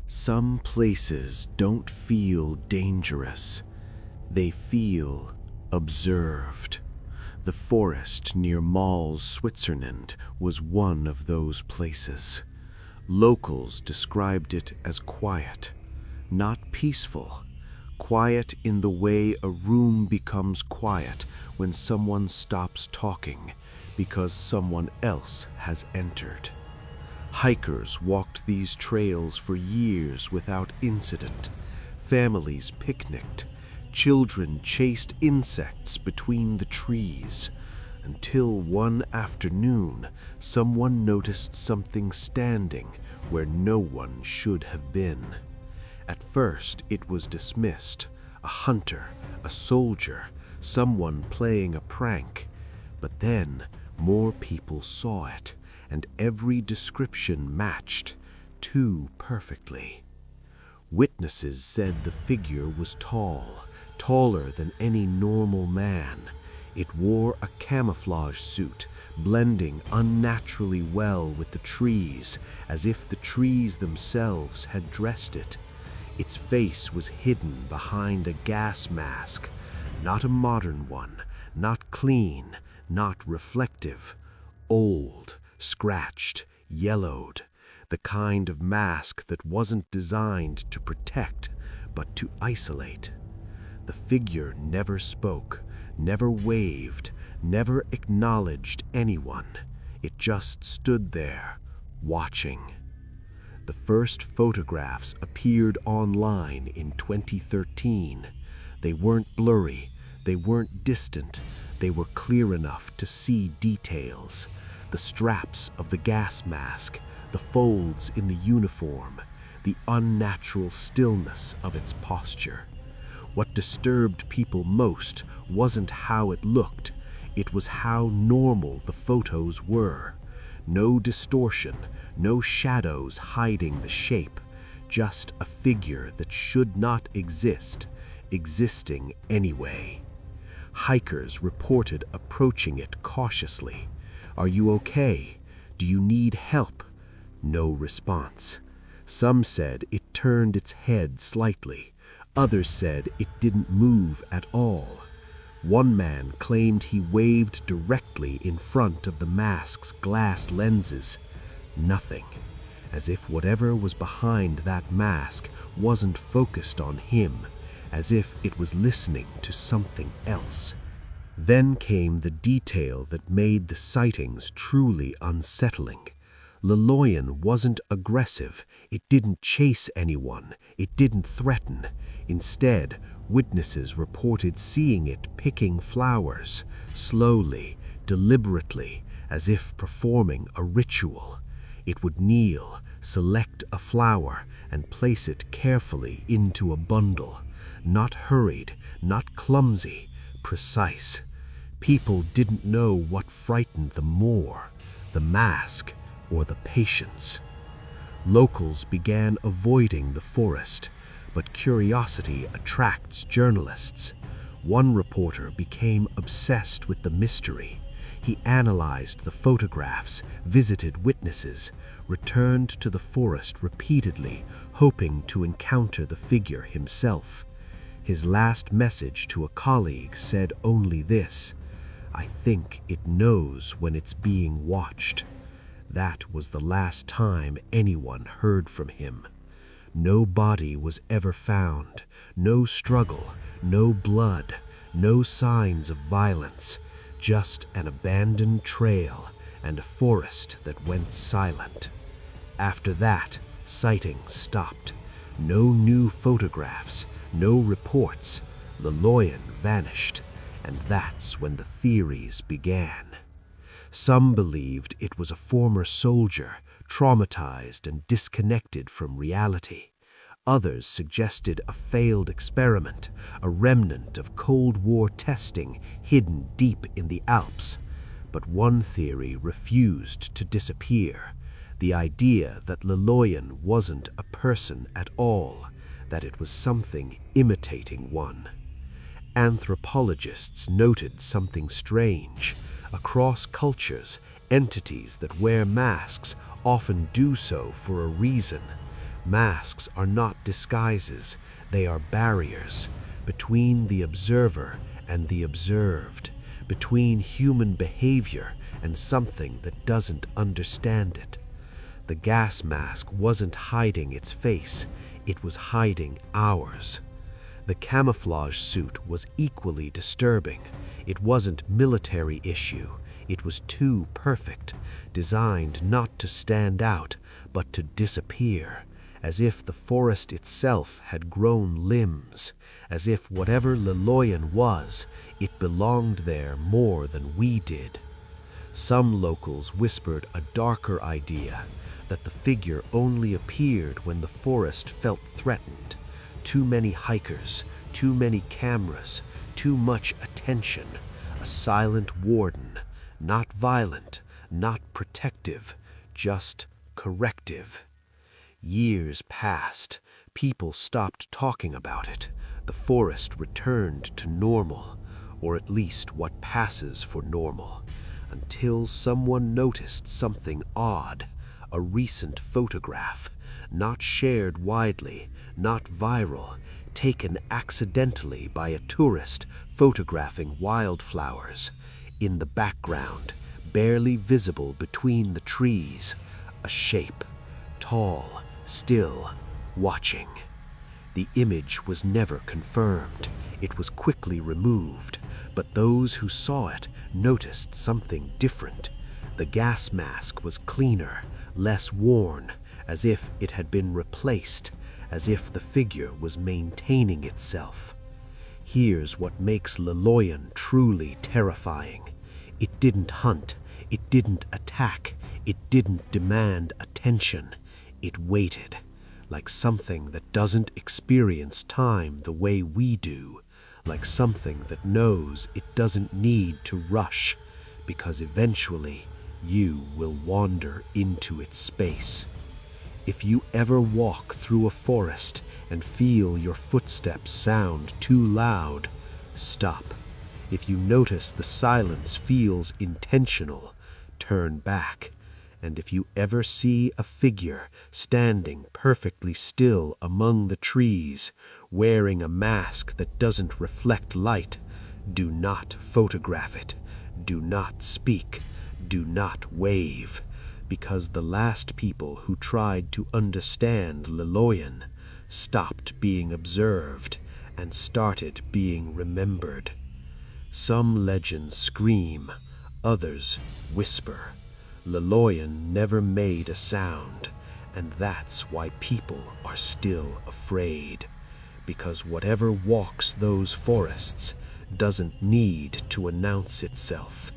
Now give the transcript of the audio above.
Some places don't feel dangerous. They feel observed. The forest near Maules, Switzerland, was one of those places. Locals described it as quiet, not peaceful. Quiet in the way a room becomes quiet when someone stops talking because someone else has entered. Hikers walked these trails for years without incident. Families picnicked. Children chased insects between the trees. Until one afternoon, someone noticed something standing where no one should have been. At first, it was dismissed. A hunter, a soldier, someone playing a prank. But then, more people saw it, and every description matched, too perfectly. Witnesses said the figure was tall, taller than any normal man. It wore a camouflage suit, blending unnaturally well with the trees, as if the trees themselves had dressed it. Its face was hidden behind a gas mask, not a modern one, not clean, not reflective, old, scratched, yellowed, the kind of mask that wasn't designed to protect, but to isolate. The figure never spoke, never waved, never acknowledged anyone. It just stood there, watching. The first photographs appeared online in 2013. They weren't blurry, they weren't distant, they were clear enough to see details. The straps of the gas mask, the folds in the uniform, the unnatural stillness of its posture. What disturbed people most wasn't how it looked, it was how normal the photos were. No distortion, no shadows hiding the shape, just a figure that should not exist, existing anyway. Hikers reported approaching it cautiously. "Are you okay? Do you need help?" No response. Some said it turned its head slightly. Others said it didn't move at all. One man claimed he waved directly in front of the mask's glass lenses. Nothing. As if whatever was behind that mask wasn't focused on him, as if it was listening to something else. Then came the detail that made the sightings truly unsettling. Loyon wasn't aggressive, it didn't chase anyone, it didn't threaten. Instead, witnesses reported seeing it picking flowers, slowly, deliberately, as if performing a ritual. It would kneel, select a flower, and place it carefully into a bundle. Not hurried, not clumsy, precise. People didn't know what frightened them more, the mask or the patience. Locals began avoiding the forest, but curiosity attracts journalists. One reporter became obsessed with the mystery. He analyzed the photographs, visited witnesses, returned to the forest repeatedly, hoping to encounter the figure himself. His last message to a colleague said only this: "I think it knows when it's being watched." That was the last time anyone heard from him. No body was ever found, no struggle, no blood, no signs of violence, just an abandoned trail and a forest that went silent. After that, sightings stopped. No new photographs, no reports. The Loyon vanished, and that's when the theories began. Some believed it was a former soldier, traumatized and disconnected from reality. Others suggested a failed experiment, a remnant of Cold War testing hidden deep in the Alps. But one theory refused to disappear: the idea that Loyon wasn't a person at all, that it was something imitating one. Anthropologists noted something strange. Across cultures, entities that wear masks often do so for a reason. Masks are not disguises, they are barriers between the observer and the observed, between human behavior and something that doesn't understand it. The gas mask wasn't hiding its face, it was hiding ours. The camouflage suit was equally disturbing. It wasn't military issue, it was too perfect, designed not to stand out, but to disappear, as if the forest itself had grown limbs, as if whatever Loyon was, it belonged there more than we did. Some locals whispered a darker idea, that the figure only appeared when the forest felt threatened. Too many hikers, too many cameras, too much attention. A silent warden, not violent, not protective, just corrective. Years passed. People stopped talking about it. The forest returned to normal, or at least what passes for normal, until someone noticed something odd. A recent photograph, not shared widely, not viral, taken accidentally by a tourist photographing wildflowers. In the background, barely visible between the trees, a shape, tall, still, watching. The image was never confirmed. It was quickly removed, but those who saw it noticed something different. The gas mask was cleaner, less worn, as if it had been replaced, as if the figure was maintaining itself. Here's what makes Loyon truly terrifying. It didn't hunt, it didn't attack, it didn't demand attention. It waited, like something that doesn't experience time the way we do, like something that knows it doesn't need to rush, because eventually you will wander into its space. If you ever walk through a forest and feel your footsteps sound too loud, stop. If you notice the silence feels intentional, turn back. And if you ever see a figure standing perfectly still among the trees, wearing a mask that doesn't reflect light, do not photograph it. Do not speak. Do not wave, because the last people who tried to understand Loyon stopped being observed and started being remembered. Some legends scream, others whisper. Loyon never made a sound, and that's why people are still afraid, because whatever walks those forests doesn't need to announce itself.